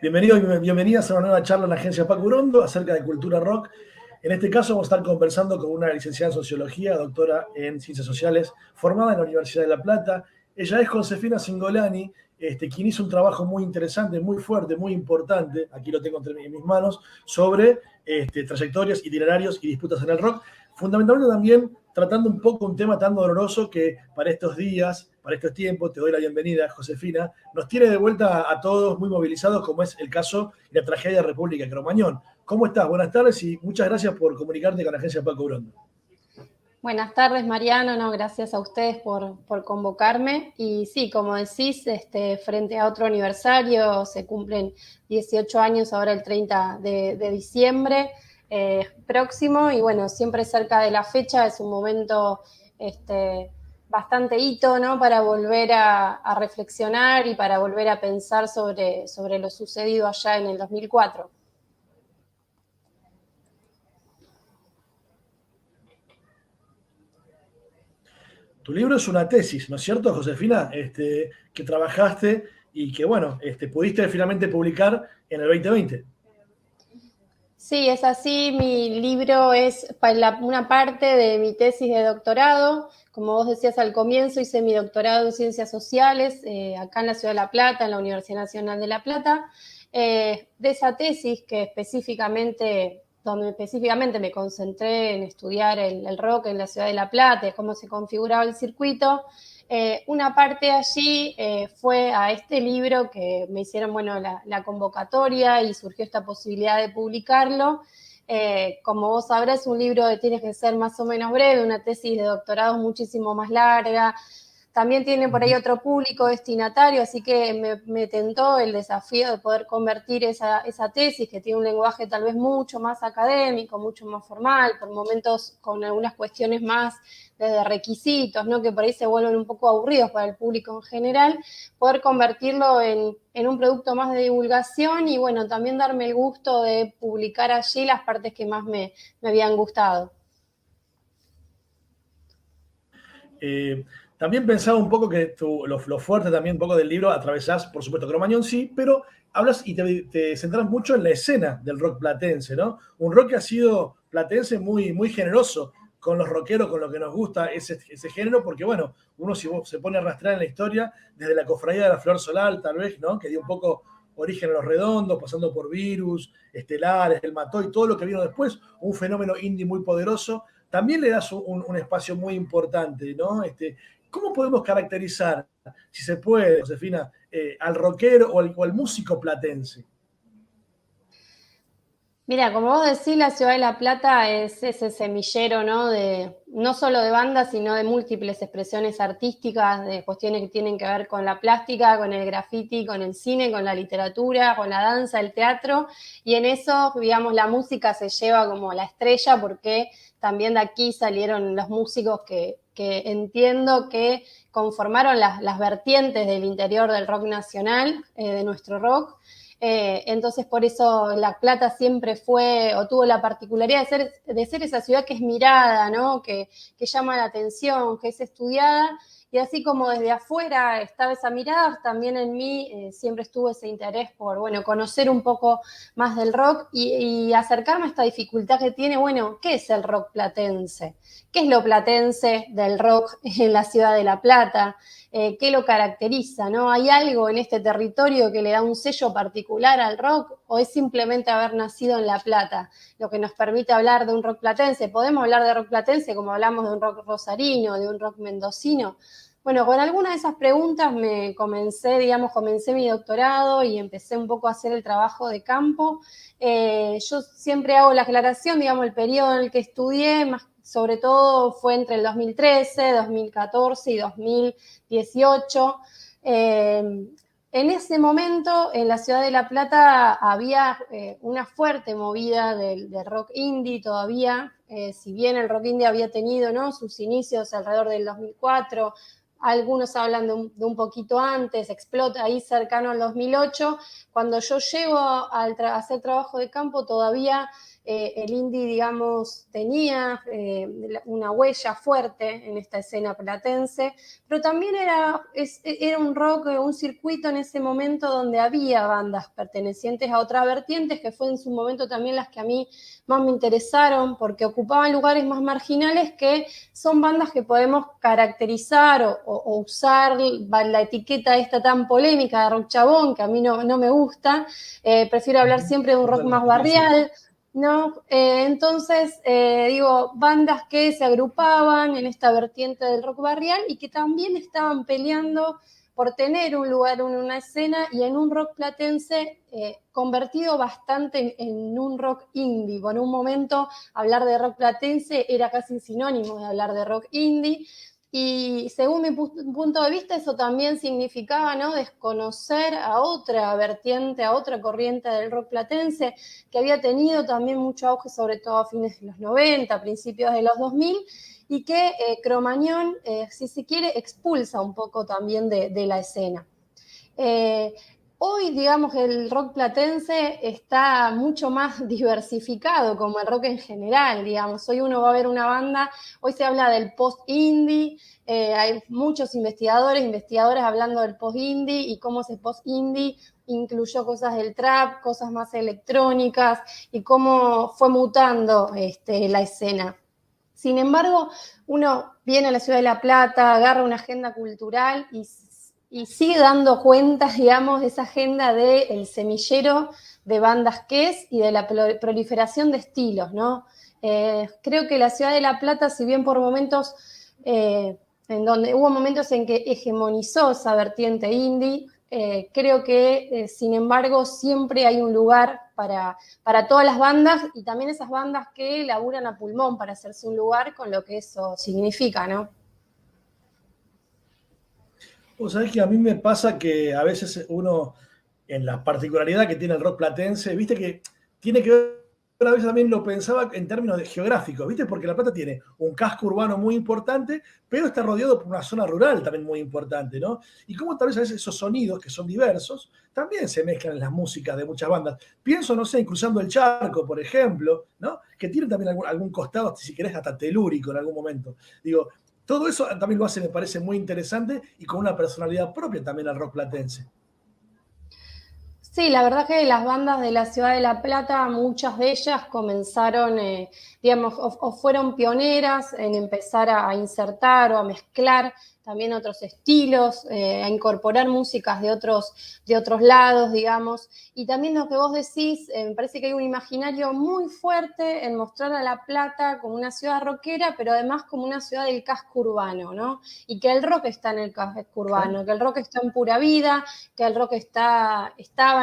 Bienvenido y bienvenidas a una nueva charla en la agencia Paco Urondo acerca de cultura rock. En este caso vamos a estar conversando con una licenciada en Sociología, doctora en Ciencias Sociales, formada en la Universidad de La Plata. Ella es Josefina Cingolani, quien hizo un trabajo muy interesante, muy fuerte, muy importante, aquí lo tengo en mis manos, sobre trayectorias, itinerarios y disputas en el rock. Fundamentalmente también tratando un poco un tema tan doloroso que para estos días, para estos tiempos, te doy la bienvenida, Josefina, nos tiene de vuelta a todos muy movilizados, como es el caso de la tragedia de República de Cromañón. ¿Cómo estás? Buenas tardes y muchas gracias por comunicarte con la agencia Paco Urondo. Buenas tardes, Mariano. No, gracias a ustedes por convocarme. Y sí, como decís, frente a otro aniversario, se cumplen 18 años ahora el 30 de diciembre próximo. Y bueno, siempre cerca de la fecha es un momento bastante hito, ¿no? Para volver a reflexionar y para volver a pensar sobre lo sucedido allá en el 2004. Tu libro es una tesis, ¿no es cierto, Josefina? Que trabajaste y que, bueno, pudiste finalmente publicar en el 2020. Sí, es así. Mi libro es una parte de mi tesis de doctorado. Como vos decías al comienzo, hice mi doctorado en Ciencias Sociales acá en la Ciudad de La Plata, en la Universidad Nacional de La Plata. De esa tesis donde específicamente me concentré en estudiar el rock en la Ciudad de La Plata, cómo se configuraba el circuito. Una parte allí fue a este libro que me hicieron, bueno, la convocatoria y surgió esta posibilidad de publicarlo. Como vos sabrás, un libro tiene que ser más o menos breve, una tesis de doctorado es muchísimo más larga. También tiene por ahí otro público destinatario, así que me tentó el desafío de poder convertir esa tesis, que tiene un lenguaje tal vez mucho más académico, mucho más formal, por momentos con algunas cuestiones más desde requisitos, ¿no? Que por ahí se vuelven un poco aburridos para el público en general, poder convertirlo en un producto más de divulgación y, bueno, también darme el gusto de publicar allí las partes que más me habían gustado. También pensaba un poco que lo fuerte también un poco del libro, atravesás, por supuesto, Cromañón sí, pero hablas y te centras mucho en la escena del rock platense, ¿no? Un rock que ha sido platense muy, muy generoso con los rockeros, con lo que nos gusta ese género, porque bueno, uno si se pone a rastrear en la historia, desde la cofradía de la Flor Solar, tal vez, ¿no? Que dio un poco origen a Los Redondos, pasando por Virus, Estelares, El Mató y todo lo que vino después, un fenómeno indie muy poderoso, también le das un espacio muy importante, ¿no? ¿Cómo podemos caracterizar, si se puede, Josefina, al rockero o al músico platense? Mira, como vos decís, la Ciudad de La Plata es ese semillero, ¿no? No solo de bandas, sino de múltiples expresiones artísticas, de cuestiones que tienen que ver con la plástica, con el graffiti, con el cine, con la literatura, con la danza, el teatro, y en eso, digamos, la música se lleva como la estrella, porque también de aquí salieron los músicos que entiendo que conformaron las vertientes del interior del rock nacional, de nuestro rock. Entonces, por eso La Plata siempre fue o tuvo la particularidad de ser esa ciudad que es mirada, ¿no? Que llama la atención, que es estudiada. Y así como desde afuera estaba esa mirada, también en mí siempre estuvo ese interés por, bueno, conocer un poco más del rock y acercarme a esta dificultad que tiene, bueno, ¿qué es el rock platense? ¿Qué es lo platense del rock en la ciudad de La Plata? ¿Qué lo caracteriza? ¿No? ¿Hay algo en este territorio que le da un sello particular al rock o es simplemente haber nacido en La Plata lo que nos permite hablar de un rock platense? ¿Podemos hablar de rock platense como hablamos de un rock rosarino, de un rock mendocino? Bueno, con algunas de esas preguntas comencé mi doctorado y empecé un poco a hacer el trabajo de campo. Yo siempre hago la aclaración, digamos, el periodo en el que estudié, más sobre todo fue entre el 2013, 2014 y 2018. En ese momento, en la ciudad de La Plata había una fuerte movida del rock indie todavía, si bien el rock indie había tenido, ¿no?, sus inicios alrededor del 2004, algunos hablan de un poquito antes, explota ahí cercano al 2008. Cuando yo llego a hacer trabajo de campo, todavía el indie, digamos, tenía una huella fuerte en esta escena platense, pero también era un rock, un circuito en ese momento donde había bandas pertenecientes a otras vertientes, que fue en su momento también las que a mí más me interesaron, porque ocupaban lugares más marginales, que son bandas que podemos caracterizar o usar la etiqueta esta tan polémica de rock chabón, que a mí no me gusta. Prefiero hablar siempre de un rock más barrial, ¿no? Entonces, digo, bandas que se agrupaban en esta vertiente del rock barrial y que también estaban peleando por tener un lugar en una escena y en un rock platense convertido bastante en un rock indie. Por un momento, hablar de rock platense era casi sinónimo de hablar de rock indie. Y según mi punto de vista, eso también significaba, ¿no?, desconocer a otra vertiente, a otra corriente del rock platense, que había tenido también mucho auge, sobre todo a fines de los 90, principios de los 2000, y que Cromañón, si se quiere, expulsa un poco también de la escena. Hoy, digamos, el rock platense está mucho más diversificado, como el rock en general, digamos. Hoy uno va a ver una banda, hoy se habla del post-indie, hay muchos investigadoras hablando del post-indie y cómo ese post-indie incluyó cosas del trap, cosas más electrónicas y cómo fue mutando la escena. Sin embargo, uno viene a la ciudad de La Plata, agarra una agenda cultural y sigue dando cuenta, digamos, de esa agenda del semillero de bandas que es y de la proliferación de estilos, ¿no? Creo que la ciudad de La Plata, si bien por momentos, en donde hubo momentos en que hegemonizó esa vertiente indie, creo que, sin embargo, siempre hay un lugar para todas las bandas y también esas bandas que laburan a pulmón para hacerse un lugar con lo que eso significa, ¿no? Vos sabés que a mí me pasa que a veces uno, en la particularidad que tiene el rock platense, viste que tiene que ver, a veces también lo pensaba en términos de geográficos, viste, porque La Plata tiene un casco urbano muy importante, pero está rodeado por una zona rural también muy importante, ¿no? Y cómo tal vez a veces esos sonidos, que son diversos, también se mezclan en las músicas de muchas bandas. Pienso, no sé, en Cruzando el Charco, por ejemplo, ¿no? Que tiene también algún costado, si querés, hasta telúrico en algún momento. Digo, todo eso también lo hace, me parece, muy interesante y con una personalidad propia también al rock platense. Sí, la verdad que las bandas de la ciudad de La Plata, muchas de ellas comenzaron, digamos, o fueron pioneras en empezar a insertar o a mezclar también otros estilos, a incorporar músicas de otros lados, digamos. Y también lo que vos decís, me parece que hay un imaginario muy fuerte en mostrar a La Plata como una ciudad rockera, pero además como una ciudad del casco urbano, ¿no? Y que el rock está en el casco urbano, que el rock está en Pura Vida, que el rock estaba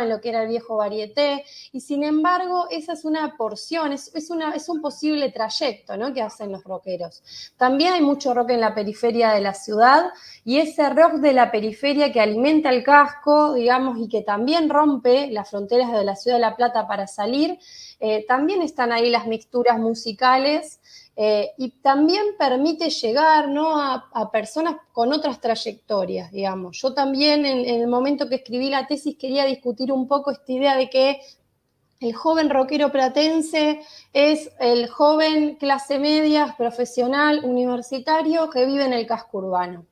en lo que era el viejo varieté, y sin embargo, esa es una porción, es un posible trayecto, ¿no?, que hacen los rockeros. También hay mucho rock en la periferia de la ciudad, y ese rock de la periferia que alimenta el casco, digamos, y que también rompe las fronteras de la ciudad de La Plata para salir, también están ahí las mixturas musicales, y también permite llegar, ¿no?, a personas con otras trayectorias, digamos. Yo también en el momento que escribí la tesis quería discutir un poco esta idea de que el joven rockero platense es el joven clase media, profesional, universitario que vive en el casco urbano.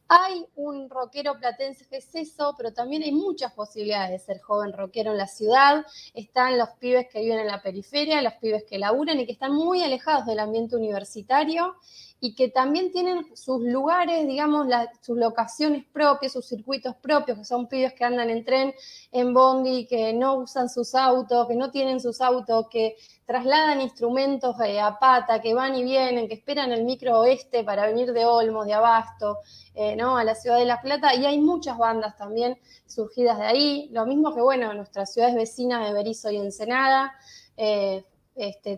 Hay un rockero platense que es eso, pero también hay muchas posibilidades de ser joven rockero en la ciudad. Están los pibes que viven en la periferia, los pibes que laburan y que están muy alejados del ambiente universitario y que también tienen sus lugares, digamos, sus locaciones propias, sus circuitos propios, que son pibes que andan en tren, en bondi, que no usan sus autos, que no tienen sus autos, que trasladan instrumentos a pata, que van y vienen, que esperan el micro oeste para venir de Olmos, de Abasto, ¿no?, a la ciudad de La Plata, y hay muchas bandas también surgidas de ahí, lo mismo que, bueno, nuestras ciudades vecinas de Berisso y Ensenada,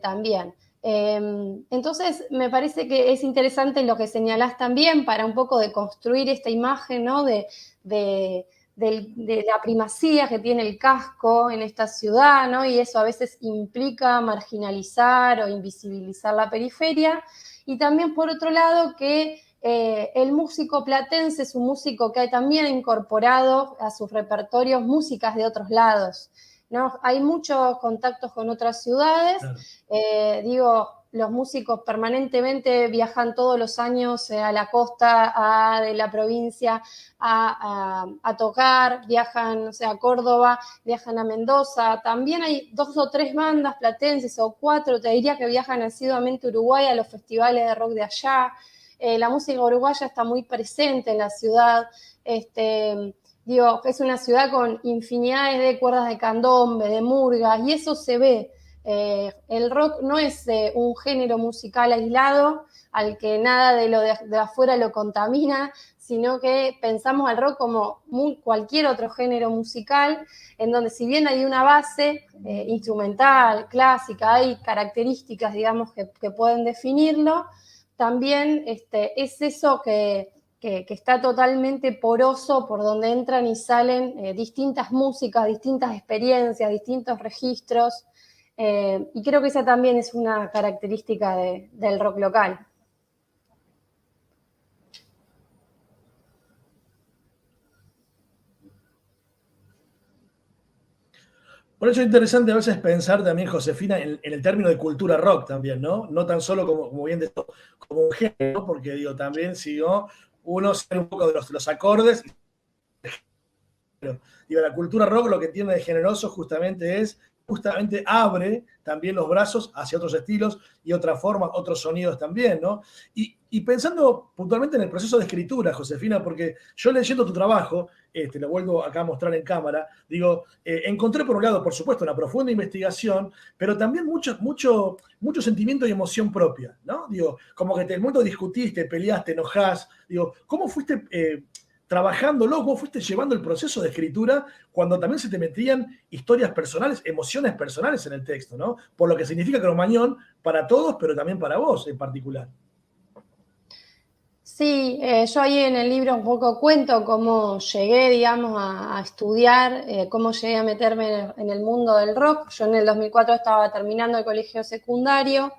también. Entonces, me parece que es interesante lo que señalás también para un poco de construir esta imagen, ¿no?, de la primacía que tiene el casco en esta ciudad, ¿no? Y eso a veces implica marginalizar o invisibilizar la periferia. Y también, por otro lado, que el músico platense es un músico que también ha incorporado a sus repertorios músicas de otros lados. ¿no? Hay muchos contactos con otras ciudades, claro. Los músicos permanentemente viajan todos los años a la costa de la provincia a tocar, viajan, o sea, a Córdoba, viajan a Mendoza. También hay 2 o 3 bandas platenses o 4, te diría, que viajan asiduamente a Uruguay a los festivales de rock de allá. La música uruguaya está muy presente en la ciudad. Es una ciudad con infinidades de cuerdas de candombe, de murgas, y eso se ve. El rock no es un género musical aislado al que nada de afuera lo contamina, sino que pensamos al rock como cualquier otro género musical, en donde si bien hay una base instrumental, clásica, hay características, digamos, que pueden definirlo, también es eso que está totalmente poroso, por donde entran y salen distintas músicas, distintas experiencias, distintos registros. Y creo que esa también es una característica del rock local. Por eso es interesante a veces pensar también, Josefina, en el término de cultura rock también, ¿no? No tan solo como bien de como un género, ¿no? Porque digo, también si no, uno sabe un poco de los acordes. Digo, la cultura rock lo que tiene de generoso justamente abre también los brazos hacia otros estilos y otras formas, otros sonidos también, ¿no? Y pensando puntualmente en el proceso de escritura, Josefina, porque yo leyendo tu trabajo, lo vuelvo acá a mostrar en cámara, digo, encontré por un lado, por supuesto, una profunda investigación, pero también mucho sentimiento y emoción propia, ¿no? Digo, como que en el mundo discutiste, peleaste, enojás, digo, ¿cómo fuiste trabajándolo, cómo fuiste llevando el proceso de escritura cuando también se te metían historias personales, emociones personales en el texto, ¿no? Por lo que significa Cromañón para todos, pero también para vos en particular. Sí, yo ahí en el libro un poco cuento cómo llegué, digamos, a estudiar, cómo llegué a meterme en el mundo del rock. Yo en el 2004 estaba terminando el colegio secundario.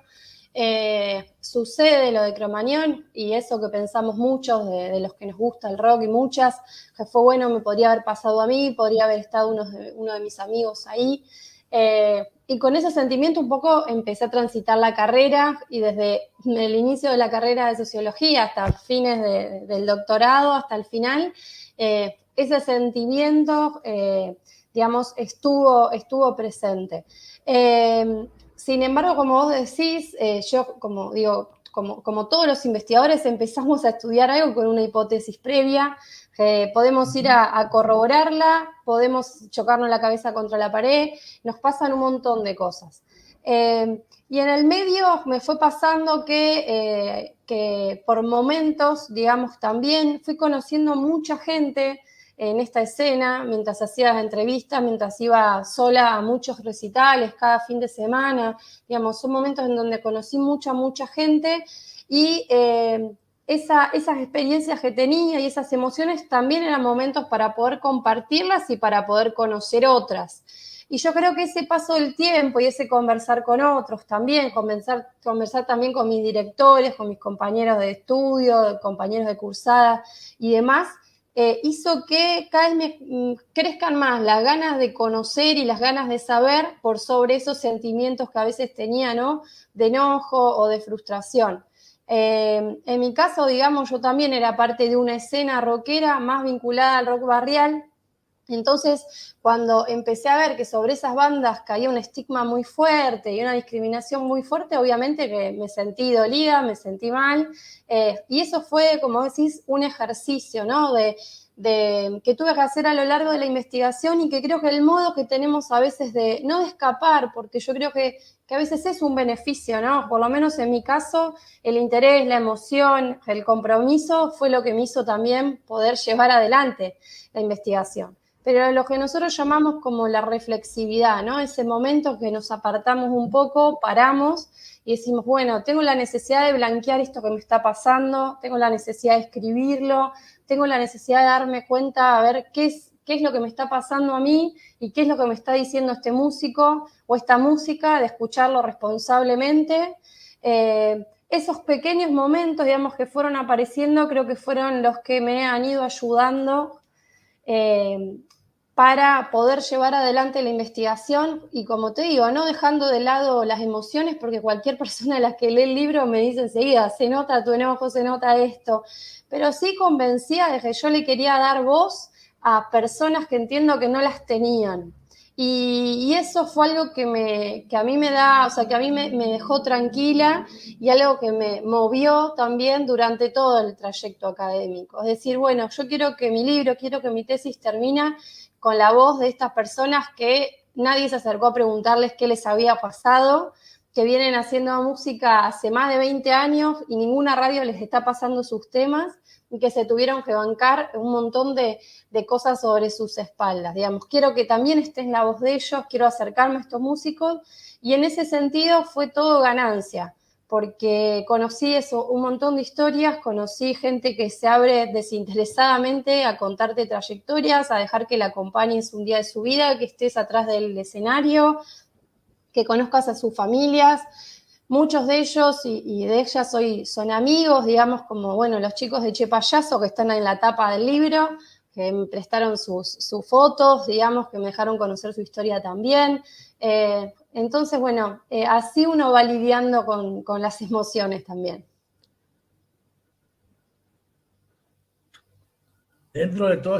Sucede lo de Cromañón y eso que pensamos muchos de los que nos gusta el rock y muchas, que fue bueno, me podría haber pasado a mí, podría haber estado uno de mis amigos ahí. Y con ese sentimiento un poco empecé a transitar la carrera y desde el inicio de la carrera de sociología hasta fines del doctorado, hasta el final, ese sentimiento, digamos, estuvo presente. Sin embargo, como vos decís, yo, como todos los investigadores, empezamos a estudiar algo con una hipótesis previa. Podemos ir a corroborarla, podemos chocarnos la cabeza contra la pared, nos pasan un montón de cosas. Y en el medio me fue pasando que por momentos, digamos, también fui conociendo mucha gente en esta escena, mientras hacía las entrevistas, mientras iba sola a muchos recitales cada fin de semana, digamos, son momentos en donde conocí mucha gente y esas experiencias que tenía y esas emociones también eran momentos para poder compartirlas y para poder conocer otras. Y yo creo que ese paso del tiempo y ese conversar con otros también, conversar también con mis directores, con mis compañeros de estudio, compañeros de cursada y demás, hizo que cada vez me crezcan más las ganas de conocer y las ganas de saber por sobre esos sentimientos que a veces tenía, ¿no? De enojo o de frustración. En mi caso, digamos, yo también era parte de una escena rockera más vinculada al rock barrial. Entonces, cuando empecé a ver que sobre esas bandas caía un estigma muy fuerte y una discriminación muy fuerte, obviamente que me sentí dolida, me sentí mal, y eso fue, como decís, un ejercicio, ¿no? Que tuve que hacer a lo largo de la investigación y que creo que el modo que tenemos a veces no de escapar, porque yo creo que a veces es un beneficio, ¿no? Por lo menos en mi caso, el interés, la emoción, el compromiso fue lo que me hizo también poder llevar adelante la investigación. Pero lo que nosotros llamamos como la reflexividad, ¿no? Ese momento que nos apartamos un poco, paramos y decimos, bueno, tengo la necesidad de blanquear esto que me está pasando, tengo la necesidad de escribirlo, tengo la necesidad de darme cuenta, a ver qué es lo que me está pasando a mí y qué es lo que me está diciendo este músico o esta música, de escucharlo responsablemente. Esos pequeños momentos, digamos, que fueron apareciendo, creo que fueron los que me han ido ayudando para poder llevar adelante la investigación y, como te digo, no dejando de lado las emociones, porque cualquier persona a la que lee el libro me dice enseguida, se nota tu enojo, se nota esto, pero sí convencida de que yo le quería dar voz a personas que entiendo que no las tenían. Y eso fue algo que a mí me da, o sea, que a mí me dejó tranquila y algo que me movió también durante todo el trayecto académico. Es decir, bueno, yo quiero que mi libro, quiero que mi tesis termine con la voz de estas personas que nadie se acercó a preguntarles qué les había pasado, que vienen haciendo música hace más de 20 años y ninguna radio les está pasando sus temas y que se tuvieron que bancar un montón de cosas sobre sus espaldas. Digamos, quiero que también esté en la voz de ellos, quiero acercarme a estos músicos y en ese sentido fue todo ganancia, porque conocí eso, un montón de historias, conocí gente que se abre desinteresadamente a contarte trayectorias, a dejar que la acompañes un día de su vida, que estés atrás del escenario, que conozcas a sus familias. Muchos de ellos y de ellas hoy son amigos, digamos, como, bueno, los chicos de Che Payaso que están en la tapa del libro, que me prestaron sus fotos, digamos, que me dejaron conocer su historia también. Entonces, bueno, así uno va lidiando con las emociones también. Dentro de toda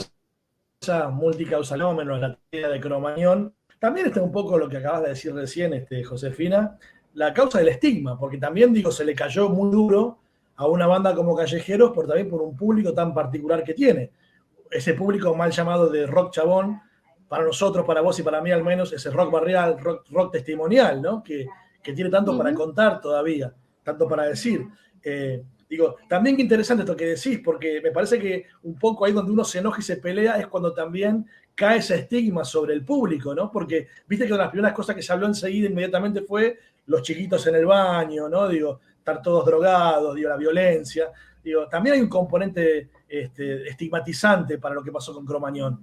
esa multicausalidad, menos la teoría de Cromañón, también está un poco lo que acabas de decir recién, Josefina, la causa del estigma, porque también, digo, se le cayó muy duro a una banda como Callejeros, también por un público tan particular que tiene. Ese público mal llamado de rock chabón, para nosotros, para vos y para mí al menos, ese rock barrial, rock testimonial, ¿no? Que tiene tanto para contar todavía, tanto para decir. Digo, también qué interesante esto que decís, porque me parece que un poco ahí donde uno se enoja y se pelea es cuando también cae ese estigma sobre el público, ¿no? Porque viste que una de las primeras cosas que se habló enseguida inmediatamente fue los chiquitos en el baño, ¿no? Digo, estar todos drogados, digo, la violencia. Digo, también hay un componente estigmatizante para lo que pasó con Cromañón.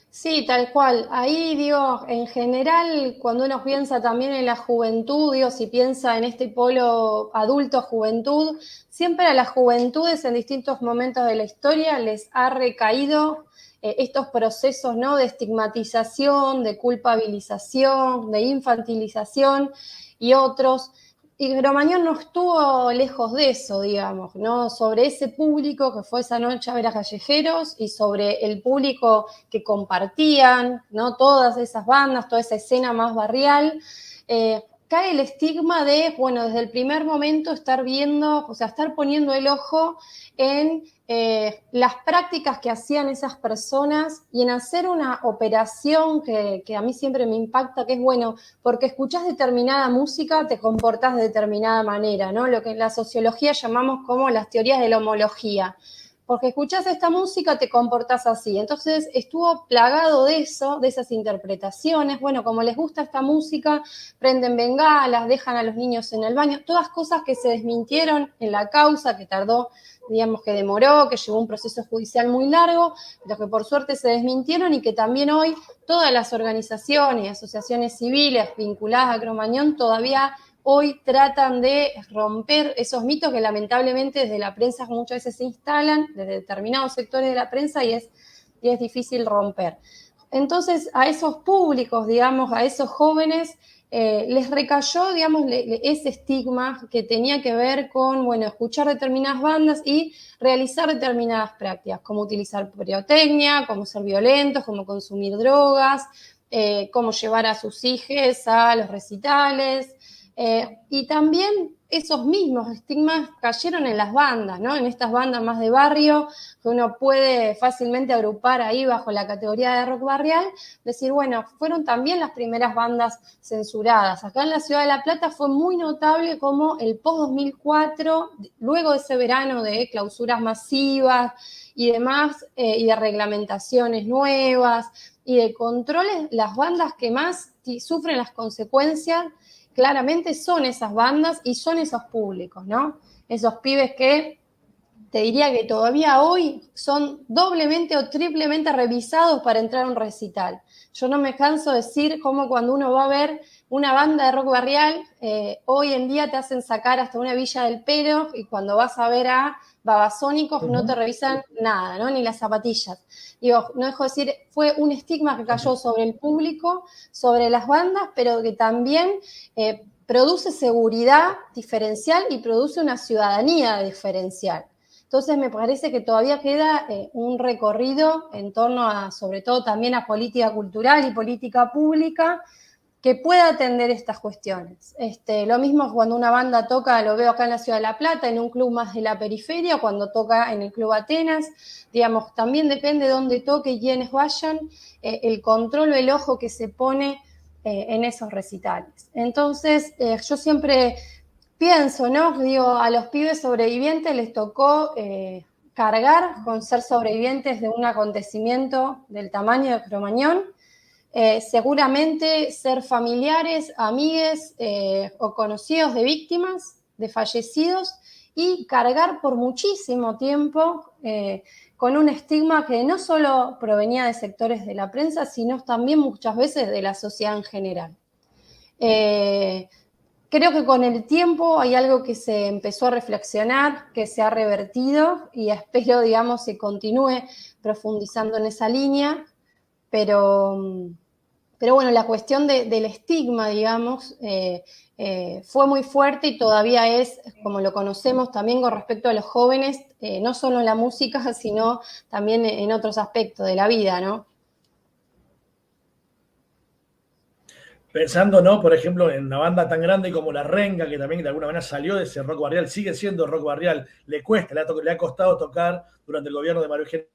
Sí, tal cual. Ahí digo, en general, cuando uno piensa también en la juventud, digo, si piensa en este polo adulto-juventud, siempre a las juventudes en distintos momentos de la historia les ha recaído estos procesos, ¿no? De estigmatización, de culpabilización, de infantilización y otros. Y Cromañón no estuvo lejos de eso, digamos, ¿no? Sobre ese público que fue esa noche a ver a Callejeros y sobre el público que compartían, ¿no? Todas esas bandas, toda esa escena más barrial, cae el estigma de, bueno, desde el primer momento estar viendo, o sea, estar poniendo el ojo en las prácticas que hacían esas personas y en hacer una operación que a mí siempre me impacta, que es, bueno, porque escuchás determinada música, te comportás de determinada manera, ¿no? Lo que en la sociología llamamos como las teorías de la homología. Porque escuchás esta música, te comportás así. Entonces estuvo plagado de eso, de esas interpretaciones. Bueno, como les gusta esta música, prenden bengalas, dejan a los niños en el baño. Todas cosas que se desmintieron en la causa, que tardó, digamos, que demoró, que llevó un proceso judicial muy largo, pero que por suerte se desmintieron y que también hoy todas las organizaciones y asociaciones civiles vinculadas a Cromañón todavía hoy tratan de romper esos mitos que lamentablemente desde la prensa muchas veces se instalan, desde determinados sectores de la prensa, y es difícil romper. Entonces, a esos públicos, digamos, a esos jóvenes, les recayó, digamos, ese estigma que tenía que ver con, bueno, escuchar determinadas bandas y realizar determinadas prácticas, como utilizar pirotecnia, como ser violentos, como consumir drogas, cómo llevar a sus hijos a los recitales. Y también esos mismos estigmas cayeron en las bandas, ¿no? En estas bandas más de barrio, que uno puede fácilmente agrupar ahí bajo la categoría de rock barrial, decir, bueno, fueron también las primeras bandas censuradas. Acá en la Ciudad de La Plata fue muy notable como el post-2004, luego de ese verano de clausuras masivas y demás, y de reglamentaciones nuevas y de controles, las bandas que más sufren las consecuencias claramente son esas bandas y son esos públicos, ¿no? Esos pibes que te diría que todavía hoy son doblemente o triplemente revisados para entrar a un recital. Yo no me canso de decir cómo cuando uno va a ver una banda de rock barrial, hoy en día te hacen sacar hasta una Villa del Pelo, y cuando vas a ver a Babasónicos no te revisan nada, ¿no? Ni las zapatillas. Digo, no dejo de decir, fue un estigma que cayó sobre el público, sobre las bandas, pero que también produce seguridad diferencial y produce una ciudadanía diferencial. Entonces me parece que todavía queda un recorrido en torno a, sobre todo también a política cultural y política pública, que pueda atender estas cuestiones. Lo mismo cuando una banda toca, lo veo acá en la Ciudad de La Plata, en un club más de la periferia, cuando toca en el Club Atenas, digamos, también depende de dónde toque y quiénes vayan, el control o el ojo que se pone en esos recitales. Entonces, yo siempre pienso, ¿no? Digo, a los pibes sobrevivientes les tocó cargar con ser sobrevivientes de un acontecimiento del tamaño de Cromañón, seguramente ser familiares, amigues o conocidos de víctimas, de fallecidos, y cargar por muchísimo tiempo con un estigma que no solo provenía de sectores de la prensa, sino también muchas veces de la sociedad en general. Creo que con el tiempo hay algo que se empezó a reflexionar, que se ha revertido, y espero, digamos, se continúe profundizando en esa línea, pero bueno, la cuestión del estigma, digamos, fue muy fuerte y todavía es, como lo conocemos también con respecto a los jóvenes, no solo en la música, sino también en otros aspectos de la vida, ¿no? Pensando, ¿no? Por ejemplo, en una banda tan grande como La Renga, que también de alguna manera salió de ese rock barrial, sigue siendo rock barrial, le cuesta, le ha costado tocar durante el gobierno de María Eugenia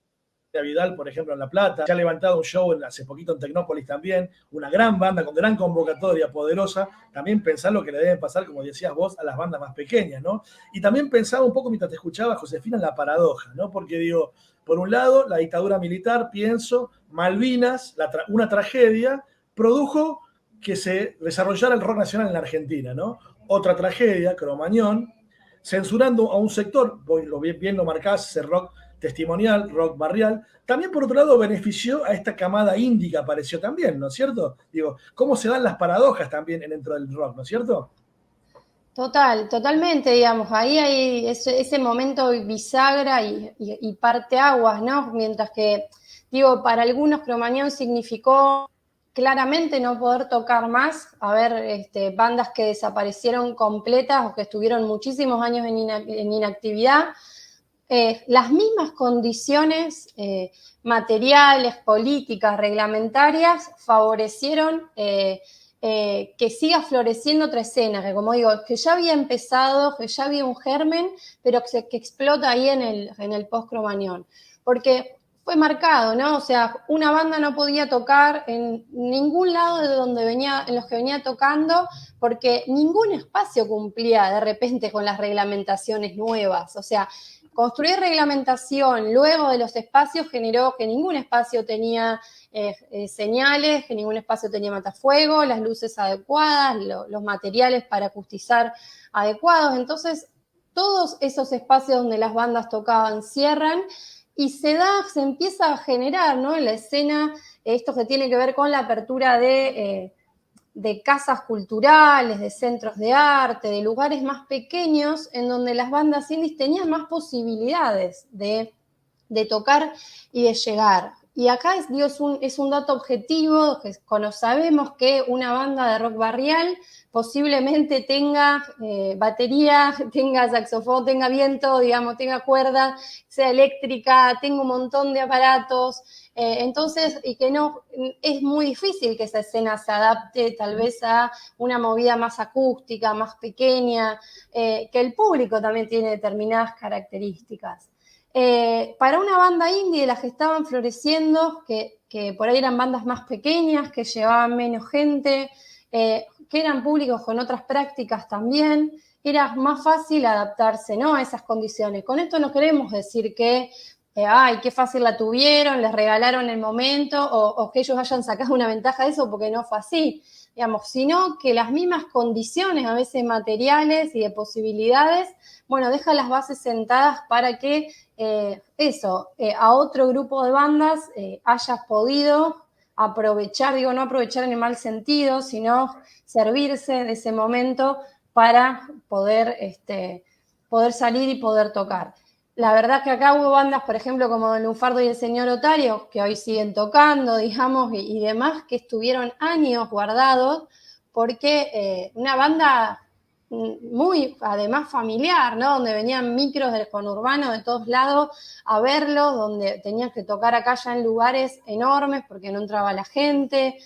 Vidal, por ejemplo, en La Plata. Se ha levantado un show hace poquito en Tecnópolis también, una gran banda con gran convocatoria, poderosa. También pensar lo que le deben pasar, como decías vos, a las bandas más pequeñas, ¿no? Y también pensaba un poco mientras te escuchaba, Josefina, en la paradoja, ¿no? Porque digo, por un lado, la dictadura militar, pienso, Malvinas, una tragedia, produjo que se desarrollara el rock nacional en la Argentina, ¿no? Otra tragedia, Cromañón, censurando a un sector, bien lo marcás, ese rock testimonial, rock barrial. También, por otro lado, benefició a esta camada indie que apareció también, ¿no es cierto? Digo, cómo se dan las paradojas también dentro del rock, ¿no es cierto? Totalmente, digamos, ahí hay ese momento bisagra y parteaguas, ¿no? Mientras que, digo, para algunos Cromañón significó claramente no poder tocar más, a ver, bandas que desaparecieron completas o que estuvieron muchísimos años en inactividad. Las mismas condiciones materiales, políticas, reglamentarias favorecieron que siga floreciendo otra escena, que como digo, que ya había empezado, que ya había un germen, pero que explota ahí en el post-Cromañón. Porque fue marcado, ¿no? O sea, una banda no podía tocar en ningún lado de donde venía, en los que venía tocando, porque ningún espacio cumplía de repente con las reglamentaciones nuevas. O sea, construir reglamentación luego de los espacios generó que ningún espacio tenía señales, que ningún espacio tenía matafuego, las luces adecuadas, los materiales para acustizar adecuados. Entonces, todos esos espacios donde las bandas tocaban cierran y se empieza a generar, ¿no? En la escena esto que tiene que ver con la apertura de casas culturales, de centros de arte, de lugares más pequeños en donde las bandas indies tenían más posibilidades de tocar y de llegar. Y acá es un dato objetivo, que sabemos que una banda de rock barrial posiblemente tenga batería, tenga saxofón, tenga viento, digamos, tenga cuerda, sea eléctrica, tenga un montón de aparatos. Entonces, y que no, es muy difícil que esa escena se adapte tal vez a una movida más acústica, más pequeña, que el público también tiene determinadas características. Para una banda indie de las que estaban floreciendo, que por ahí eran bandas más pequeñas, que llevaban menos gente, que eran públicos con otras prácticas también, era más fácil adaptarse, ¿no? A esas condiciones. Con esto no queremos decir que ay, qué fácil la tuvieron, les regalaron el momento, o que ellos hayan sacado una ventaja de eso porque no fue así, digamos, sino que las mismas condiciones, a veces materiales y de posibilidades, bueno, deja las bases sentadas para que a otro grupo de bandas hayas podido aprovechar, digo, no aprovechar en el mal sentido, sino servirse de ese momento para poder salir y poder tocar. La verdad que acá hubo bandas, por ejemplo, como Don Lunfardo y el Señor Otario, que hoy siguen tocando, digamos, y demás, que estuvieron años guardados, porque una banda muy, además, familiar, ¿no? Donde venían micros del conurbano de todos lados a verlos, donde tenías que tocar acá ya en lugares enormes porque no entraba la gente,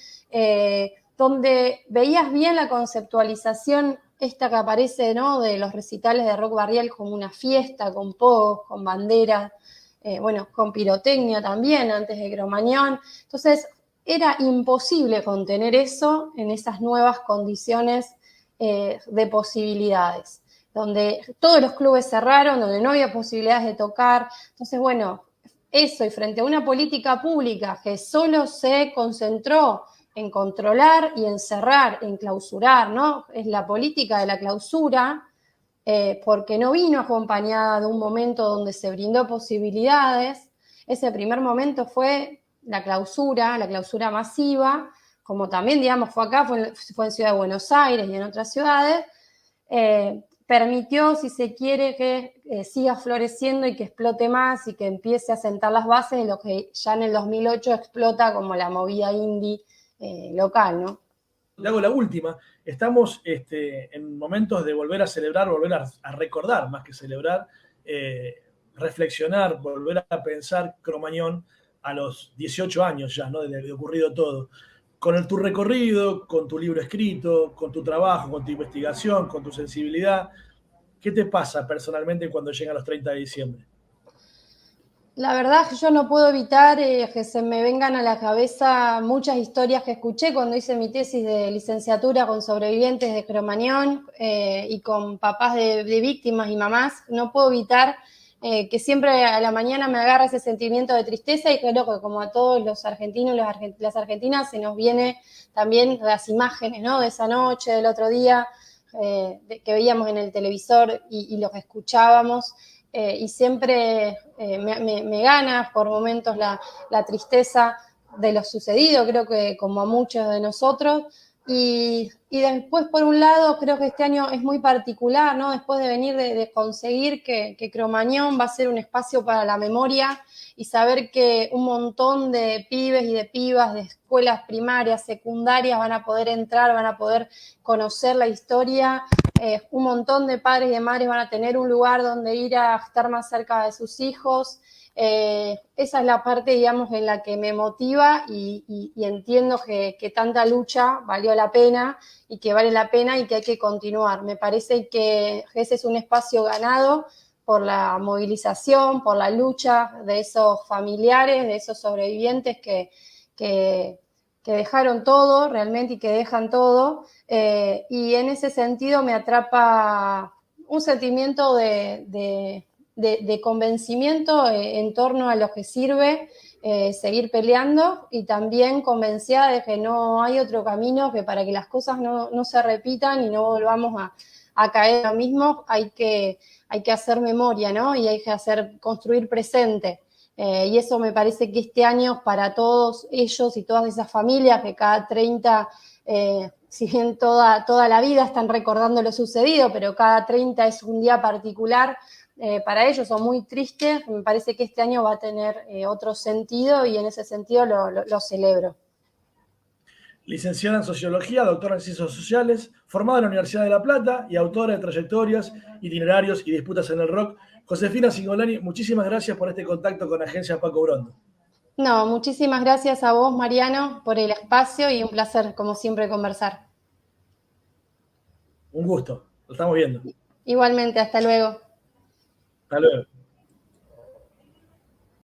donde veías bien la conceptualización esta que aparece, ¿no? De los recitales de rock barrial como una fiesta, con pogos, con banderas, bueno, con pirotecnia también antes de Cromañón. Entonces, era imposible contener eso en esas nuevas condiciones de posibilidades, donde todos los clubes cerraron, donde no había posibilidades de tocar. Entonces, bueno, eso y frente a una política pública que solo se concentró en controlar y encerrar, en clausurar, ¿no? Es la política de la clausura, porque no vino acompañada de un momento donde se brindó posibilidades. Ese primer momento fue la clausura masiva, como también, digamos, fue acá, fue en Ciudad de Buenos Aires y en otras ciudades, permitió, si se quiere, que siga floreciendo y que explote más y que empiece a sentar las bases de lo que ya en el 2008 explota como la movida indie local, ¿no? Le hago la última. Estamos en momentos de volver a celebrar, volver a recordar, más que celebrar, reflexionar, volver a pensar Cromañón a los 18 años ya, ¿no? De ocurrido todo. Con tu recorrido, con tu libro escrito, con tu trabajo, con tu investigación, con tu sensibilidad, ¿qué te pasa personalmente cuando llegan los 30 de diciembre? La verdad que yo no puedo evitar que se me vengan a la cabeza muchas historias que escuché cuando hice mi tesis de licenciatura con sobrevivientes de Cromañón y con papás de víctimas y mamás. No puedo evitar que siempre a la mañana me agarra ese sentimiento de tristeza y creo que como a todos los argentinos y las argentinas se nos viene también las imágenes, ¿no? De esa noche, del otro día, que veíamos en el televisor y lo que escuchábamos. Y siempre me gana por momentos la tristeza de lo sucedido, creo que como a muchos de nosotros. Y después, por un lado, creo que este año es muy particular, ¿no? Después de venir de conseguir que Cromañón va a ser un espacio para la memoria y saber que un montón de pibes y de pibas de escuelas primarias, secundarias van a poder entrar, van a poder conocer la historia. Un montón de padres y de madres van a tener un lugar donde ir a estar más cerca de sus hijos. Esa es la parte, digamos, en la que me motiva y entiendo que tanta lucha valió la pena y que vale la pena y que hay que continuar. Me parece que ese es un espacio ganado por la movilización, por la lucha de esos familiares, de esos sobrevivientes que dejaron todo realmente y que dejan todo. Y en ese sentido me atrapa un sentimiento de convencimiento en torno a lo que sirve seguir peleando y también convencida de que no hay otro camino, que para que las cosas no se repitan y no volvamos a caer en lo mismo, hay que hacer memoria, ¿no? Y hay que construir presente. Y eso me parece que este año para todos ellos y todas esas familias que cada 30, si bien toda la vida están recordando lo sucedido, pero cada 30 es un día particular, para ellos son muy tristes. Me parece que este año va a tener otro sentido y en ese sentido lo celebro. Licenciada en Sociología, doctora en Ciencias Sociales, formada en la Universidad de La Plata y autora de trayectorias, itinerarios y disputas en el rock. Josefina Cingolani, muchísimas gracias por este contacto con Agencia Paco Brondo. No, muchísimas gracias a vos, Mariano, por el espacio y un placer, como siempre, conversar. Un gusto, lo estamos viendo. Igualmente, hasta luego. Hasta luego.